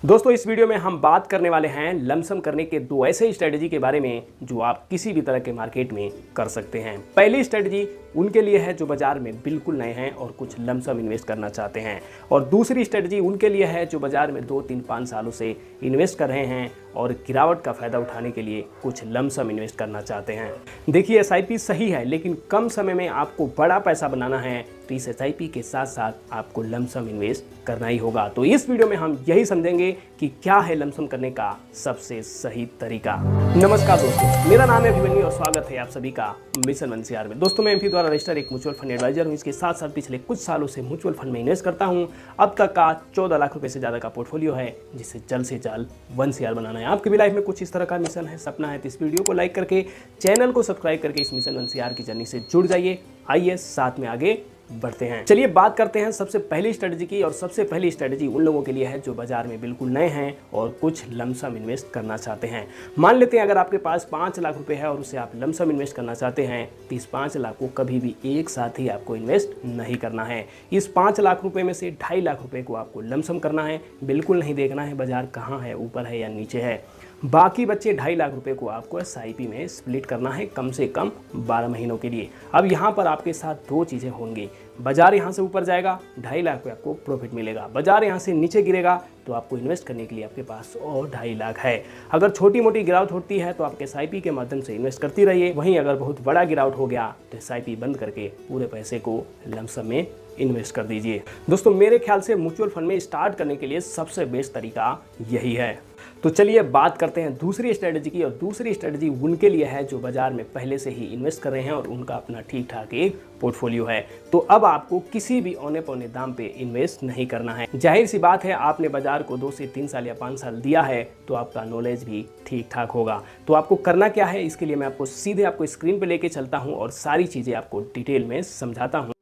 दोस्तों इस वीडियो में हम बात करने वाले हैं लमसम करने के दो ऐसे स्ट्रेटजी के बारे में जो आप किसी भी तरह के मार्केट में कर सकते हैं। पहली स्ट्रेटजी उनके लिए है जो बाजार में बिल्कुल नए हैं और कुछ लमसम इन्वेस्ट करना चाहते हैं, और दूसरी स्ट्रेटजी उनके लिए है जो बाजार में 2, 3, 5 सालों से इन्वेस्ट कर रहे हैं और गिरावट का फायदा उठाने के लिए कुछ लमसम इन्वेस्ट करना चाहते हैं। देखिए SIP सही है, लेकिन कम समय में आपको बड़ा पैसा बनाना है तो इस SIP के साथ साथ आपको लमसम इन्वेस्ट करना ही होगा। तो इस वीडियो में हम यही समझेंगे कि क्या है लमसम करने का सबसे सही तरीका। नमस्कार दोस्तों, मेरा नाम है अभिमन्यु और स्वागत है आप सभी का मिशन मंसियार में। दोस्तों मैं MP द्वारा रजिस्टर एक म्यूचुअल फंड एडवाइजर हूँ। इसके साथ साथ पिछले कुछ सालों से म्यूचुअल फंड में इन्वेस्ट करता हूँ। अब तक का 14 लाख रुपए से ज़्यादा का पोर्टफोलियो है, जिससे जल्द से जल्द 1 CR बनाना है। आपकी भी लाइफ में कुछ इस तरह का मिशन है, सपना है, तो इस वीडियो को लाइक करके चैनल को सब्सक्राइब करके इस मिशन 1 CR की जर्नी से जुड़ जाइए। आइए साथ में आगे बढ़ते हैं। चलिए बात करते हैं सबसे पहली स्ट्रेटजी की, और सबसे पहली स्ट्रेटजी उन लोगों के लिए है जो बाजार में बिल्कुल नए हैं और कुछ लमसम इन्वेस्ट करना चाहते हैं। मान लेते हैं अगर आपके पास 5 लाख रुपए है और उसे आप लमसम इन्वेस्ट करना चाहते हैं तो इस 5 लाख को कभी भी एक साथ ही आपको इन्वेस्ट नहीं करना है। इस 5 लाख रुपए में से 2.5 लाख रुपए को आपको लमसम करना है। बिल्कुल नहीं देखना है बाजार कहाँ है, ऊपर है या नीचे है। बाकी बच्चे 2.5 लाख रुपए को आपको SIP में स्प्लिट करना है कम से कम 12 महीनों के लिए। अब यहाँ पर आपके साथ दो चीज़ें होंगी। बाजार यहाँ से ऊपर जाएगा, 2.5 लाख पे आपको प्रॉफिट मिलेगा। बाजार यहाँ से नीचे गिरेगा तो आपको इन्वेस्ट करने के लिए आपके पास और 2.5 लाख है। अगर छोटी मोटी गिरावट होती है तो आपके SIP के माध्यम से इन्वेस्ट करती रहिए। वहीं अगर बहुत बड़ा गिरावट हो गया तो SIP बंद करके पूरे पैसे को लमसम में इन्वेस्ट कर दीजिए। दोस्तों मेरे ख्याल से म्यूचुअल फंड में स्टार्ट करने के लिए सबसे बेस्ट तरीका यही है। तो चलिए बात करते हैं दूसरी स्ट्रेटजी की, और दूसरी स्ट्रेटजी उनके लिए है जो बाजार में पहले से ही इन्वेस्ट कर रहे हैं और उनका अपना ठीक ठाक एक पोर्टफोलियो है। तो अब आपको किसी भी औने पौने दाम पे इन्वेस्ट नहीं करना है। जाहिर सी बात है, आपने बाजार को 2 से 3 साल या 5 साल दिया है तो आपका नॉलेज भी ठीक ठाक होगा। तो आपको करना क्या है, इसके लिए मैं आपको सीधे आपको स्क्रीन पर लेके चलता हूँ और सारी चीज़ें आपको डिटेल में समझाता हूँ।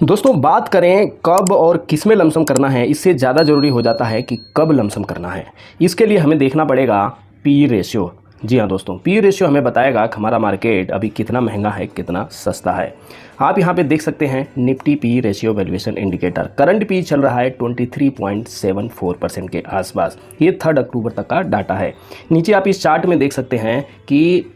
दोस्तों बात करें कब और किस में लमसम करना है, इससे ज़्यादा ज़रूरी हो जाता है कि कब लमसम करना है। इसके लिए हमें देखना पड़ेगा PE रेशियो। जी हाँ दोस्तों, PE रेशियो हमें बताएगा कि हमारा मार्केट अभी कितना महंगा है, कितना सस्ता है। आप यहाँ पे देख सकते हैं Nifty PE ratio valuation indicator. Current PE चल रहा है 23.74% के आसपास। ये 3 अक्टूबर तक का डाटा है। नीचे आप इस चार्ट में देख सकते हैं कि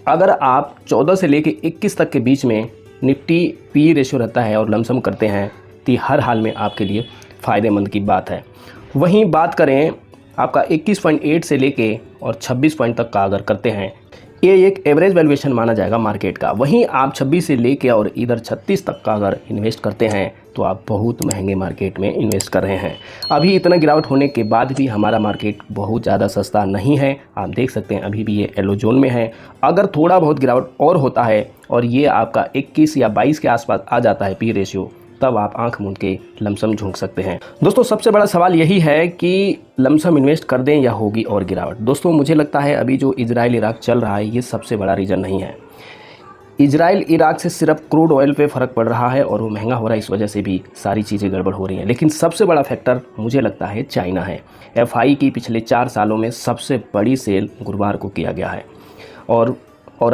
अगर आप 14 से लेकर 21 तक के बीच में निफ्टी PE रेशियो रहता है और लमसम करते हैं तो हर हाल में आपके लिए फ़ायदेमंद की बात है। वहीं बात करें आपका 21.8 से लेके और 26 पॉइंट तक का अगर करते हैं, ये एक एवरेज वैल्यूएशन माना जाएगा मार्केट का। वहीं आप 26 से लेके और इधर 36 तक का अगर इन्वेस्ट करते हैं तो आप बहुत महंगे मार्केट में इन्वेस्ट कर रहे हैं। अभी इतना गिरावट होने के बाद भी हमारा मार्केट बहुत ज़्यादा सस्ता नहीं है। आप देख सकते हैं अभी भी ये येलो जोन में है। अगर थोड़ा बहुत गिरावट और होता है और ये आपका 21 या 22 के आसपास आ जाता है PE रेशियो, तब आप आंख मूंद के लमसम झोंक सकते हैं। दोस्तों सबसे बड़ा सवाल यही है कि लमसम इन्वेस्ट कर दें या होगी और गिरावट। दोस्तों मुझे लगता है अभी जो इजराइल इराक चल रहा है ये सबसे बड़ा रीज़न नहीं है। इजराइल इराक से सिर्फ क्रूड ऑयल पे फ़र्क पड़ रहा है और वो महंगा हो रहा है, इस वजह से भी सारी चीज़ें गड़बड़ हो रही हैं। लेकिन सबसे बड़ा फैक्टर मुझे लगता है चाइना है। FI की पिछले 4 सालों में सबसे बड़ी सेल गुरुवार को किया गया है और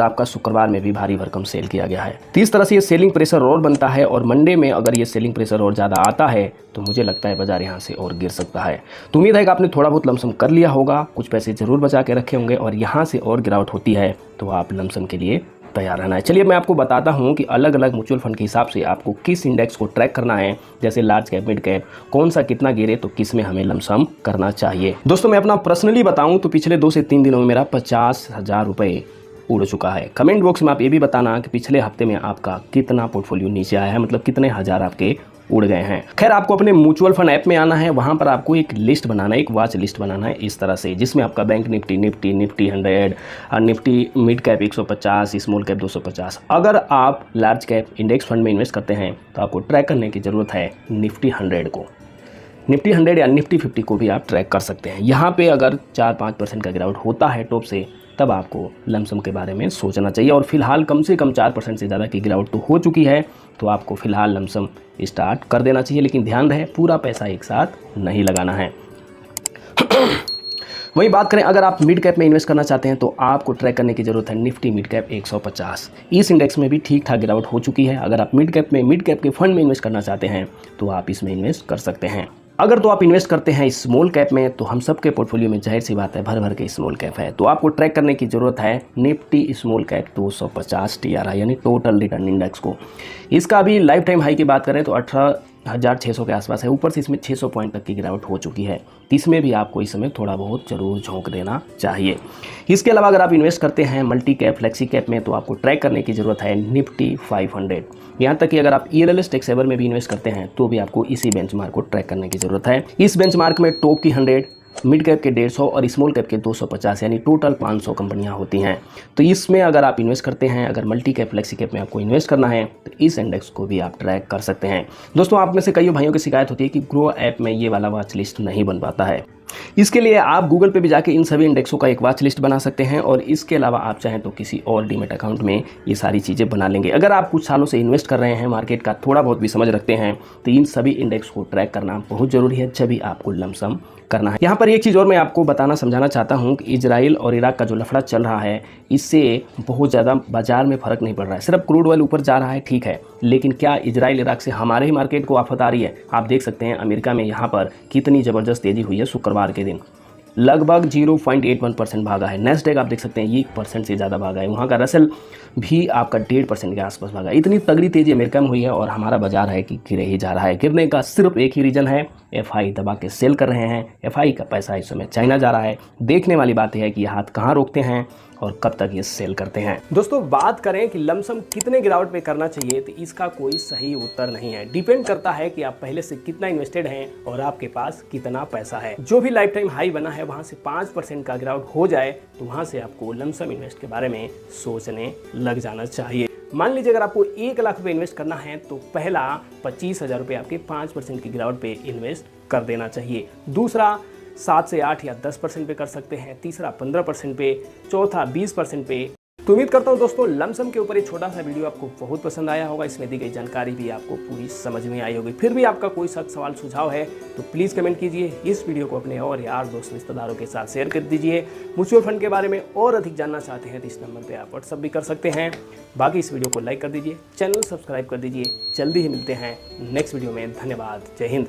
आपका शुक्रवार में भी भारी भरकम सेल किया गया है। तो इस तरह से ये सेलिंग प्रेशर और बनता है, और मंडे में अगर ये सेलिंग प्रेशर और ज़्यादा आता है तो मुझे लगता है बाजार यहाँ से और गिर सकता है। तो उम्मीद है कि आपने थोड़ा बहुत लमसम कर लिया होगा, कुछ पैसे ज़रूर बचा के रखे होंगे, और यहाँ से और गिरावट होती है तो आप लमसम के लिए तैयार रहना है। चलिए मैं आपको बताता हूँ कि अलग अलग म्यूचुअल फंड के हिसाब से आपको किस इंडेक्स को ट्रैक करना है, जैसे लार्ज कैप, मिड कैप, कौन सा कितना गिरे तो किस में हमें लमसम करना चाहिए। दोस्तों मैं अपना पर्सनली बताऊँ तो पिछले 2 से 3 दिनों में मेरा 50,000 रुपये उड़ चुका है। कमेंट बॉक्स में आप ये भी बताना कि पिछले हफ्ते में आपका कितना पोर्टफोलियो नीचे आया है, मतलब कितने हज़ार आपके उड़ गए हैं। खैर आपको अपने म्यूचुअल फंड ऐप में आना है, वहाँ पर आपको एक लिस्ट बनाना है, एक वॉच लिस्ट बनाना है इस तरह से, जिसमें आपका bank Nifty 100, Nifty mid cap 150, small cap 250। अगर आप लार्ज कैप इंडेक्स फंड में इन्वेस्ट करते हैं तो आपको ट्रैक करने की ज़रूरत है निफ्टी 100 को। निफ्टी 100 या निफ्टी 50 को भी आप ट्रैक कर सकते हैं। यहाँ पे अगर 4-5% का गिरावट होता है टॉप से, तब आपको लमसम के बारे में सोचना चाहिए। और फिलहाल कम से कम 4% से ज़्यादा की गिरावट तो हो चुकी है, तो आपको फिलहाल लमसम स्टार्ट कर देना चाहिए। लेकिन ध्यान रहे पूरा पैसा एक साथ नहीं लगाना है। वही बात करें अगर आप मिड कैप में इन्वेस्ट करना चाहते हैं तो आपको ट्रैक करने की ज़रूरत है निफ्टी मिड कैप 150। इस इंडेक्स में भी ठीक ठाक गिरावट हो चुकी है। अगर आप मिड कैप के फंड में इन्वेस्ट करना चाहते हैं तो आप इसमें इन्वेस्ट कर सकते हैं। अगर तो आप इन्वेस्ट करते हैं स्मॉल कैप में, तो हम सबके पोर्टफोलियो में जाहिर सी बात है भर भर के स्मॉल कैप है, तो आपको ट्रैक करने की ज़रूरत है निफ्टी स्मॉल कैप 250 TRI यानी टोटल रिटर्न इंडेक्स को। इसका अभी लाइफ टाइम हाई की बात करें तो 18,600 के आसपास है, ऊपर से इसमें 600 पॉइंट तक की गिरावट हो चुकी है। इसमें भी आपको इस समय थोड़ा बहुत जरूर झोंक देना चाहिए। इसके अलावा अगर आप इन्वेस्ट करते हैं मल्टी कैप फ्लेक्सी कैप में, तो आपको ट्रैक करने की ज़रूरत है निफ्टी 500। यहाँ तक कि अगर आप ELLS टेक सेवर में भी इन्वेस्ट करते हैं तो भी आपको इसी बेंचमार्क को ट्रैक करने की ज़रूरत है। इस बेंचमार्क में टॉप की 100, मिड कैप के 150 और स्मॉल कैप के 250 यानी टोटल 500 कंपनियां होती हैं। तो इसमें अगर आप इन्वेस्ट करते हैं, अगर मल्टी कैप फ्लेक्सी कैप में आपको इन्वेस्ट करना है, तो इस इंडेक्स को भी आप ट्रैक कर सकते हैं। दोस्तों, आप में से कई भाइयों की शिकायत होती है कि ग्रो ऐप में ये वाला वॉच लिस्ट नहीं बन पाता है। इसके लिए आप गूगल पे भी जाके इन सभी इंडेक्सों का एक वॉच लिस्ट बना सकते हैं और इसके अलावा आप चाहें तो किसी और डीमैट अकाउंट में ये सारी चीज़ें बना लेंगे। अगर आप कुछ सालों से इन्वेस्ट कर रहे हैं, मार्केट का थोड़ा बहुत भी समझ रखते हैं, तो इन सभी इंडेक्स को ट्रैक करना बहुत ज़रूरी है जब भी आपको लमसम करना है। यहाँ पर एक चीज़ और मैं आपको बताना समझाना चाहता हूँ कि इजराइल और इराक का जो लफड़ा चल रहा है, इससे बहुत ज़्यादा बाजार में फ़र्क नहीं पड़ रहा है। सिर्फ क्रूड ऑयल ऊपर जा रहा है, ठीक है, लेकिन क्या इजराइल इराक से हमारे ही मार्केट को आफत आ रही है? आप देख सकते हैं अमेरिका में यहाँ पर कितनी ज़बरदस्त तेज़ी हुई है। शुक्रवार के दिन लगभग 0.81% भागा है। नेस्डेक आप देख सकते हैं 1% से ज़्यादा भागा है। वहाँ का रसल भी आपका 1.5% के आसपास भागा। इतनी तगड़ी तेज़ी अमेरिका में हुई है और हमारा बाजार है कि गिरे ही जा रहा है। गिरने का सिर्फ एक ही रीज़न है, FI दबा के सेल कर रहे हैं। FI का पैसा इस समय चाइना जा रहा है। देखने वाली बात है कि ये हाथ कहाँ रोकते हैं और कब तक ये सेल करते हैं। दोस्तों, बात करें कि लमसम कितने गिरावट में करना चाहिए, तो इसका कोई सही उत्तर नहीं है। डिपेंड करता है कि आप पहले से कितना इन्वेस्टेड हैं और आपके पास कितना पैसा है। जो भी लाइफ टाइम हाई बना है वहां से 5% का गिरावट हो जाए तो वहां से आपको लमसम इन्वेस्ट के बारे में सोचने लग जाना चाहिए। मान लीजिए अगर आपको 1 लाख रुपए इन्वेस्ट करना है तो पहला 25,000 रुपये आपके 5% की गिरावट पे इन्वेस्ट कर देना चाहिए। दूसरा 7 से 8 या 10% पे कर सकते हैं। तीसरा 15% पे, चौथा 20% पे। तो उम्मीद करता हूँ दोस्तों लमसम के ऊपर ये छोटा सा वीडियो आपको बहुत पसंद आया होगा। इसमें दी गई जानकारी भी आपको पूरी समझ में आई होगी। फिर भी आपका कोई सवाल सुझाव है तो प्लीज़ कमेंट कीजिए। इस वीडियो को अपने और यार दोस्त रिश्तेदारों के साथ शेयर कर दीजिए। म्यूचुअल फंड के बारे में और अधिक जानना चाहते हैं तो इस नंबर पर आप व्हाट्सअप भी कर सकते हैं। बाकी इस वीडियो को लाइक कर दीजिए, चैनल सब्सक्राइब कर दीजिए। जल्दी ही मिलते हैं नेक्स्ट वीडियो में। धन्यवाद। जय हिंद।